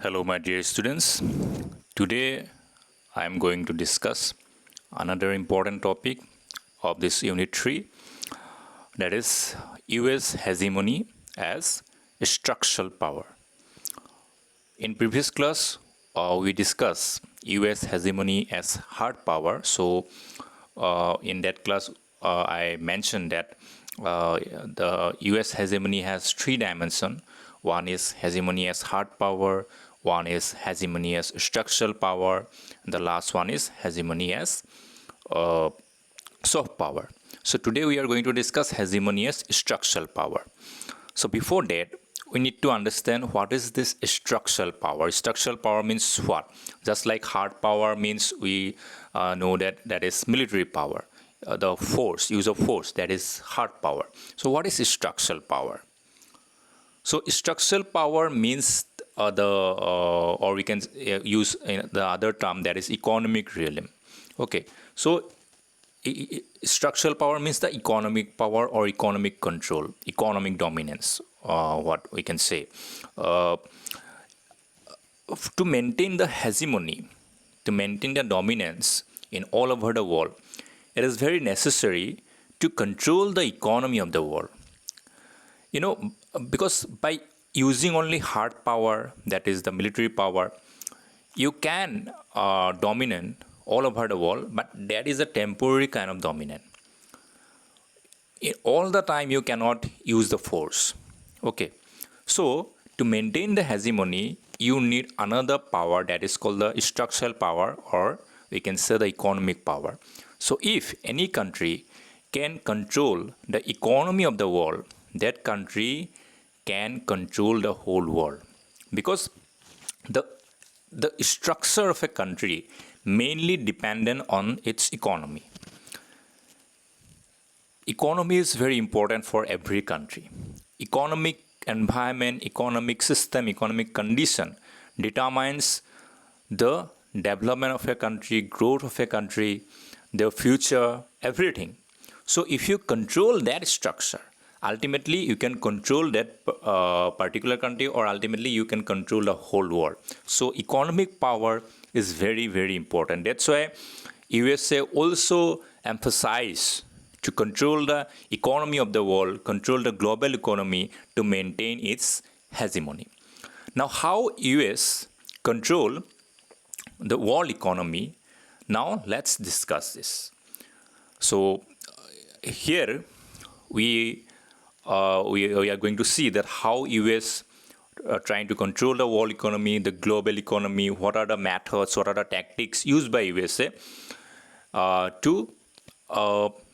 Hello, my dear students. Today I am going to discuss another important topic of this Unit 3, that is US hegemony as structural power. In previous class, we discussed US hegemony as hard power. So, in that class, I mentioned that the US hegemony has three dimensions. One is hegemony as hard power, one is hegemony as structural power, and the last one is hegemony as soft power. So today we are going to discuss hegemony as structural power. So before that, we need to understand what is this structural power. Structural power means what? Just like hard power means we know that is military power. The force, use of force, that is hard power. So what is structural power? So structural power means or we can use the other term, that is economic realm. Okay, so structural power means the economic power or economic control, economic dominance, what we can say. To maintain the hegemony, to maintain the dominance in all over the world, it is very necessary to control the economy of the world. Because by using only hard power, that is the military power, you can dominate all over the world, but that is a temporary kind of dominance. All the time you cannot use the force. Okay, so to maintain the hegemony, you need another power that is called the structural power, or we can say the economic power. So if any country can control the economy of the world, that country can control the whole world, because the structure of a country mainly dependent on its economy. Economy is very important for every country. Economic environment, economic system, economic condition determines the development of a country, growth of a country, their future, everything. So if you control that structure, ultimately you can control that particular country, or ultimately you can control the whole world. So economic power is very, very important. That's why USA also emphasize to control the economy of the world, control the global economy to maintain its hegemony. Now, how US control the world economy? Now let's discuss this. So here we are going to see that how US trying to control the world economy, the global economy, what are the methods, what are the tactics used by USA to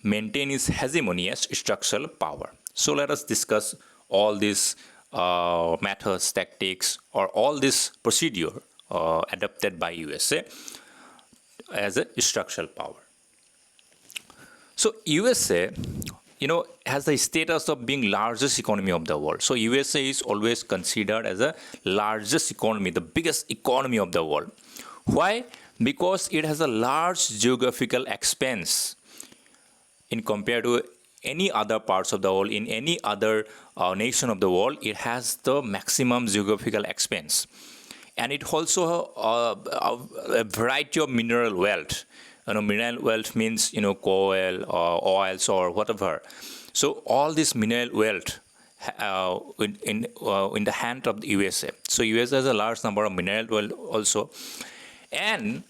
maintain its hegemony as structural power. So let us discuss all these methods, tactics, or all this procedure adopted by USA as a structural power. So USA, has the status of being largest economy of the world. So USA is always considered as the largest economy, the biggest economy of the world. Why? Because it has a large geographical expanse in compared to any other parts of the world. In any other nation of the world, it has the maximum geographical expanse, and it also a variety of mineral wealth. Mineral wealth means coal or oils or whatever. So all this mineral wealth in the hand of the USA. So USA has a large number of mineral wealth also. And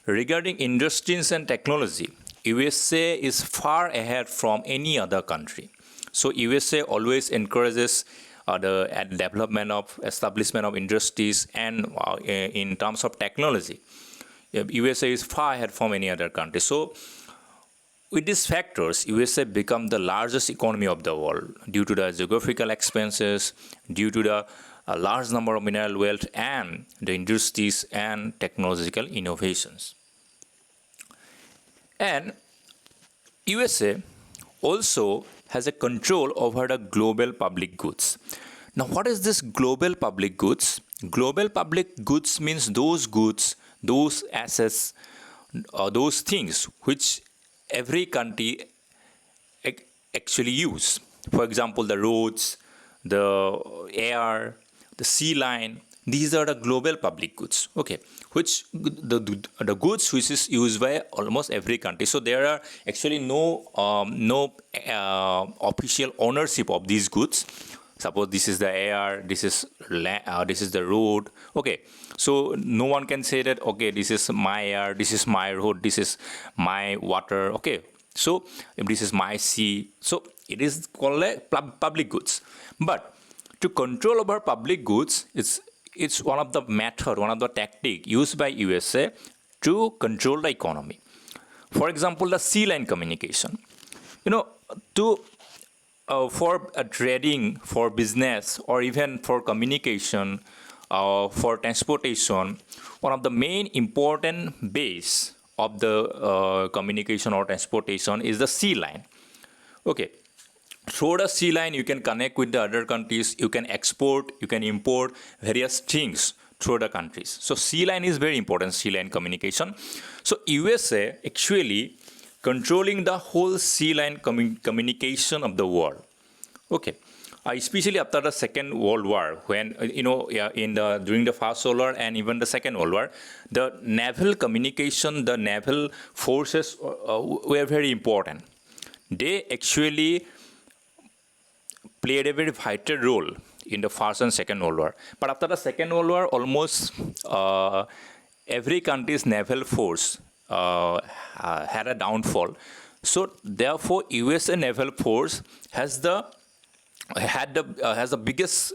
regarding industries and technology, USA is far ahead from any other country. So USA always encourages the development of establishment of industries, and in terms of technology, USA is far ahead from any other country. So with these factors, USA become the largest economy of the world due to the geographical expenses, due to the large number of mineral wealth, and the industries and technological innovations. And USA also has a control over the global public goods. Now, what is this global public goods? Global public goods means those goods, those assets, those things which every country actually use. For example, the roads, the air, the sea line, These are the global public goods, okay, which the goods which is used by almost every country. So there are actually no official ownership of these goods. Suppose this is the air, this is the road, okay. So no one can say that, okay, this is my air, this is my road, this is my water, okay. So if this is my sea, so it is called like public goods. But to control over public goods, it's one of the method, one of the tactic used by USA to control the economy. For example, the sea line communication. For trading, for business, or even for communication, for transportation, one of the main important base of the communication or transportation is the sea line. Okay. Through the sea line, you can connect with the other countries, you can export, you can import various things through the countries. So sea line is very important, sea line communication. So USA actually controlling the whole sea line communication of the world. Okay. Especially after the Second World War, when during the First World War and even the Second World War, the naval communication, the naval forces were very important. They actually played a very vital role in the First and Second World War. But after the Second World War, almost every country's naval force had a downfall. So therefore, USA naval force has the biggest,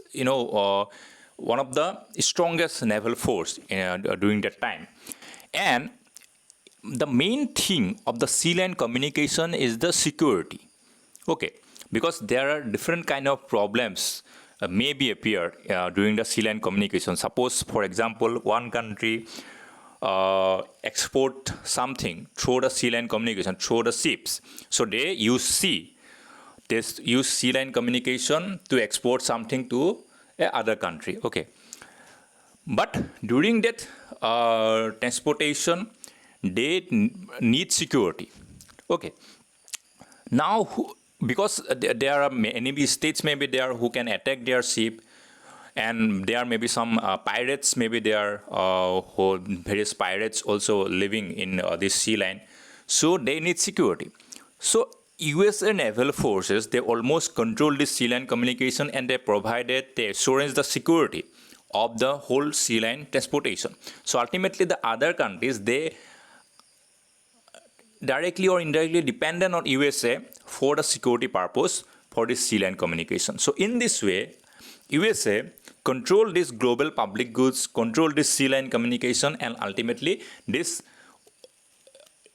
one of the strongest naval force during that time. And the main thing of the sea line communication is the security. Okay, because there are different kind of problems maybe appear during the sea line communication. Suppose, for example, one country export something through the sea line communication, through the ships. So they use sea line communication to export something to other country. Okay, but during that transportation, they need security. Okay, now because there are enemy states maybe there who can attack their ship, and there may be some pirates, maybe there are various pirates also living in this sea line. So they need security. So USA naval forces, they almost control this sea line communication, and they provided the assurance, the security of the whole sea line transportation. So ultimately the other countries, they directly or indirectly dependent on USA for the security purpose for this sea line communication. So in this way, USA control this global public goods, control this sea line communication, and ultimately this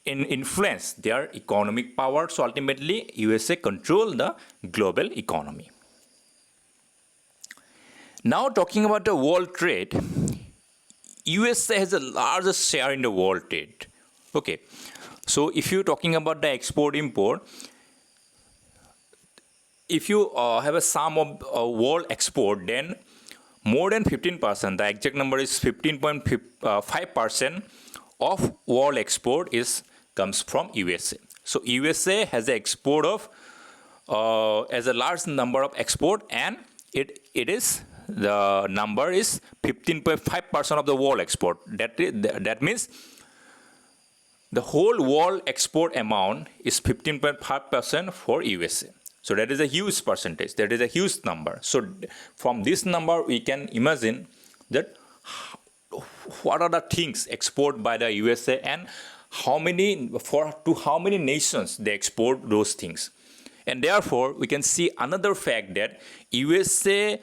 influence their economic power. So ultimately, USA control the global economy. Now talking about the world trade, USA has the largest share in the world trade. Okay, so if you're talking about the export-import, if you have a sum of world export, then more than 15%, the exact number is 15.5% of world export comes from USA. So USA has an export of as a large number of export, and the number is 15.5% of the world export. That means the whole world export amount is 15.5% for USA. So that is a huge percentage. That is a huge number. So from this number, we can imagine that what are the things exported by the USA, and how many nations they export those things. And therefore, we can see another fact that USA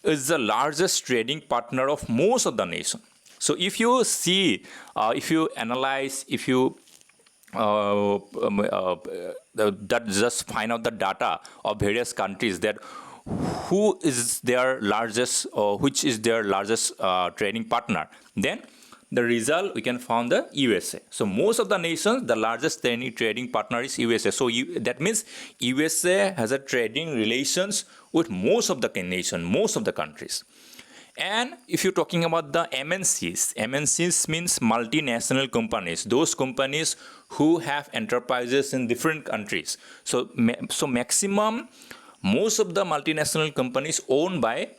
is the largest trading partner of most of the nations. So if you see, if you analyze, if you just find out the data of various countries, that who is their largest, or which is their largest trading partner, then the result we can find the USA. So most of the nations, the largest trading partner is USA. So that means USA has a trading relations with most of the nations, most of the countries. And if you're talking about the MNCs means multinational companies, those companies who have enterprises in different countries. So maximum, most of the multinational companies owned by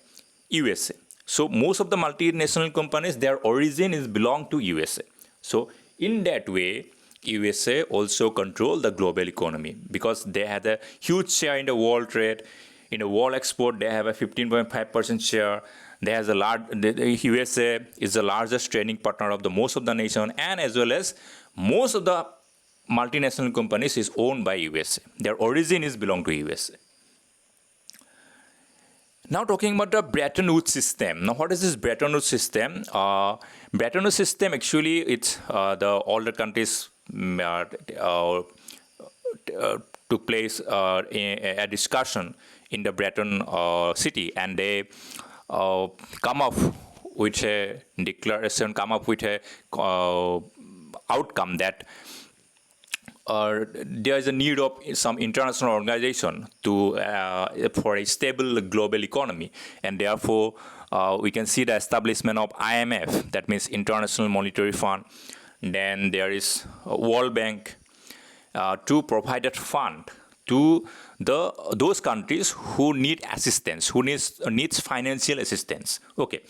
USA. So most of the multinational companies, their origin is belong to USA. So in that way, USA also control the global economy because they had a huge share in the world trade. In the world export, they have a 15.5% share. The USA is the largest trading partner of the most of the nation, and as well as most of the multinational companies is owned by USA. Their origin is belong to USA. Now talking about the Bretton Woods system. Now what is this Bretton Woods system? Bretton Woods system actually it's all the countries took place a discussion in the Bretton city, and they come up with a declaration, come up with a outcome that there is a need of some international organization to for a stable global economy, and therefore we can see the establishment of IMF, that means International Monetary Fund. Then there is World Bank to provide that fund to those countries who need assistance, who needs financial assistance. Okay,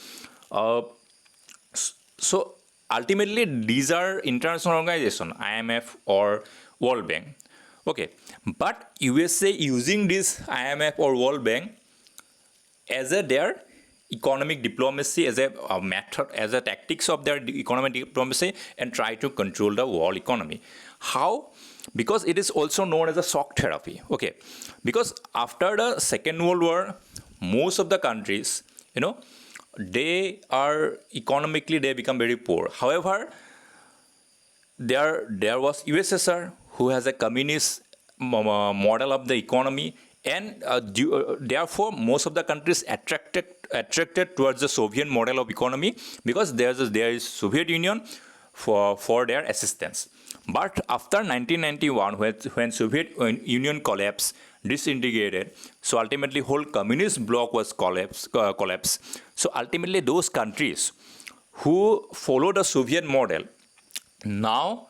so ultimately these are international organizations, IMF or World Bank. Okay, but USA using this IMF or World Bank as their economic diplomacy, as a method, as a tactics of their economic diplomacy, and try to control the world economy. How? Because it is also known as a shock therapy. Okay, because after the Second World War, most of the countries, they are economically, they become very poor. However, there was USSR, who has a communist model of the economy, and therefore most of the countries attracted towards the Soviet model of economy, because there is Soviet Union for their assistance. But after 1991, when Soviet Union collapsed, disintegrated, so ultimately whole communist bloc was collapsed. So ultimately those countries who follow the Soviet model, now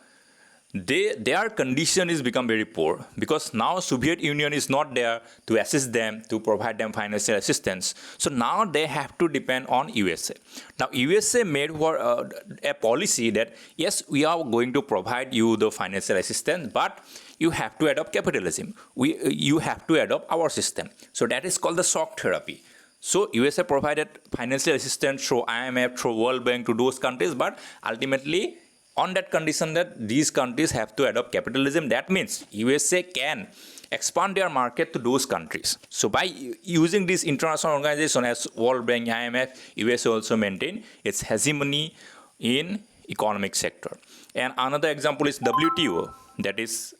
their condition is become very poor, because now Soviet Union is not there to assist them, to provide them financial assistance. So now they have to depend on USA. Now USA made a policy that yes, we are going to provide you the financial assistance, but you have to adopt capitalism. You have to adopt our system. So that is called the shock therapy. So USA provided financial assistance through IMF, through World Bank to those countries, but ultimately on that condition that these countries have to adopt capitalism. That means USA can expand their market to those countries. So by using this international organization as World Bank, IMF, USA also maintain its hegemony in economic sector. And another example is WTO, that is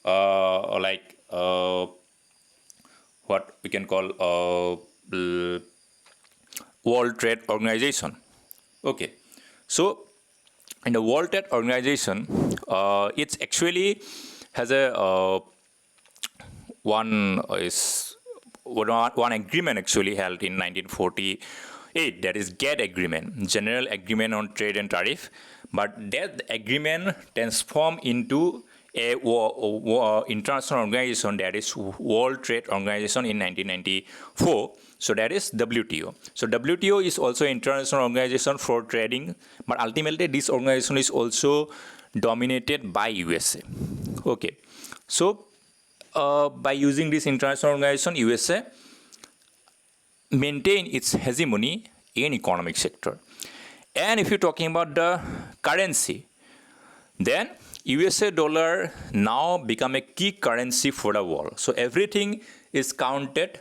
what we can call World Trade Organization. Okay, so in the World Trade Organization, it actually has a one agreement actually held in 1948, that is GATT agreement, General Agreement on Trade and Tariff. But that agreement transformed into a international organization, that is World Trade Organization, in 1994. So that is WTO. So WTO is also an international organization for trading, but ultimately this organization is also dominated by USA. Okay, so by using this international organization, USA maintain its hegemony in economic sector. And if you're talking about the currency, then USA dollar now become a key currency for the world. So everything is counted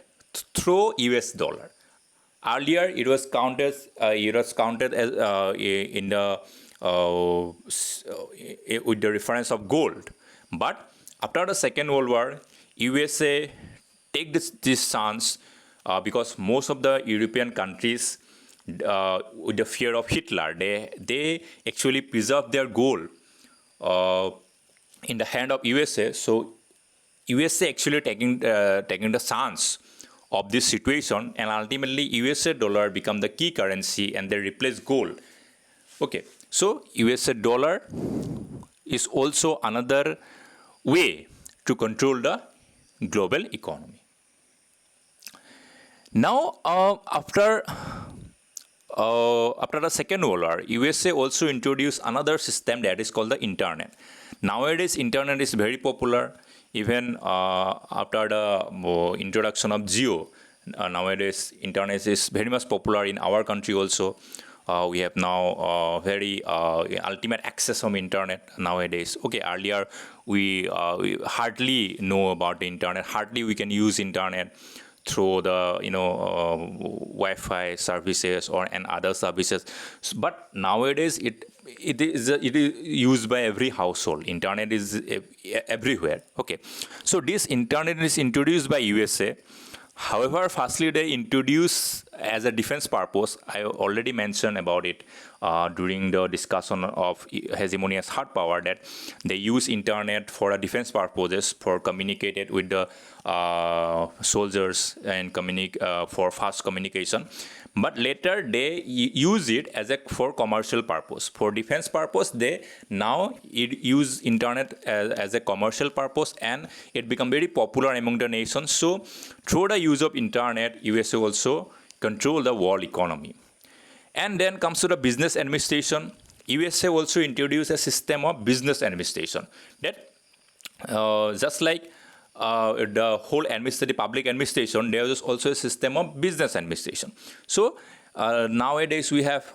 through US dollar. Earlier, it was counted as in the with the reference of gold. But after the Second World War, USA take this chance because most of the European countries, with the fear of Hitler, they actually preserve their gold in the hand of USA. So USA actually taking the chance of this situation, and ultimately USA dollar become the key currency and they replace gold. Okay, so USA dollar is also another way to control the global economy. Now, after after the Second World War, USA also introduced another system that is called the internet. Nowadays, internet is very popular. Even after the introduction of Geo, nowadays internet is very much popular in our country also. We have now very ultimate access on internet nowadays. Okay, earlier we hardly know about the internet. Hardly we can use internet through the Wi-Fi services and other services. But nowadays it is used by every household. Internet is everywhere. Okay, so this internet is introduced by USA. However, firstly, they introduce as a defense purpose. I already mentioned about it during the discussion of hegemony as hard power, that they use internet for a defense purposes, for communicated with the soldiers and for fast communication. But later they use it for commercial purpose. For defense purpose, they now use internet as a commercial purpose, and it become very popular among the nations. So through the use of internet, USA also control the world economy. And then comes to the business administration. USA also introduced a system of business administration that just like the whole public administration, there is also a system of business administration. So nowadays we have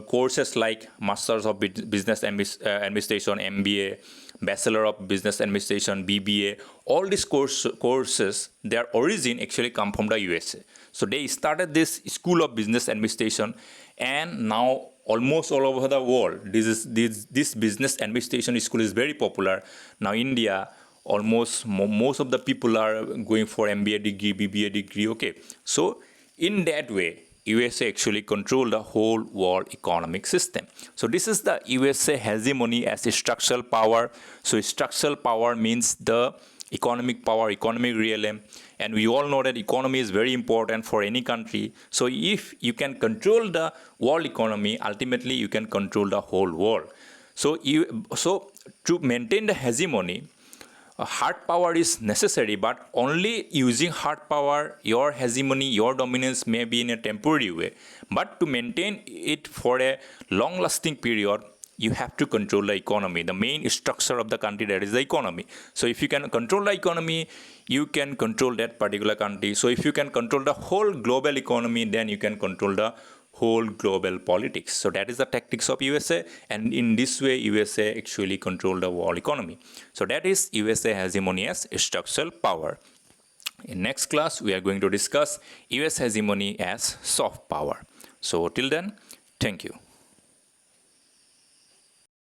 courses like Masters of Business Administration, MBA, Bachelor of Business Administration, BBA. All these courses, their origin actually come from the USA. So they started this School of Business Administration, and now almost all over the world, this business administration school is very popular. Now India, almost most of the people are going for MBA degree, BBA degree. Okay, so in that way, USA actually control the whole world economic system. So this is the USA hegemony as a structural power. So structural power means the economic power, economic realm. And we all know that economy is very important for any country. So if you can control the world economy, ultimately you can control the whole world. So to maintain the hegemony, hard power is necessary, but only using hard power, your hegemony, your dominance may be in a temporary way. But to maintain it for a long-lasting period, you have to control the economy, the main structure of the country, that is the economy. So if you can control the economy, you can control that particular country. So if you can control the whole global economy, then you can control the whole global politics. So that is the tactics of USA, and in this way USA actually control the world economy. So that is USA hegemony as structural power. In next class we are going to discuss US hegemony as soft power. So till then, thank you.